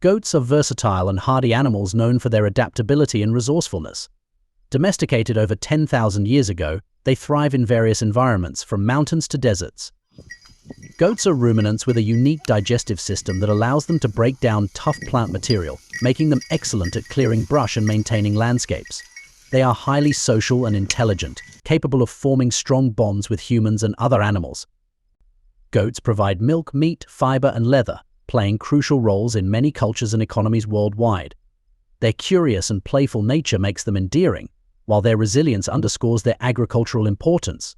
Goats are versatile and hardy animals known for their adaptability and resourcefulness. Domesticated over 10,000 years ago, they thrive in various environments, from mountains to deserts. Goats are ruminants with a unique digestive system that allows them to break down tough plant material, making them excellent at clearing brush and maintaining landscapes. They are highly social and intelligent, capable of forming strong bonds with humans and other animals. Goats provide milk, meat, fiber, and leather, playing crucial roles in many cultures and economies worldwide. Their curious and playful nature makes them endearing, while their resilience underscores their agricultural importance.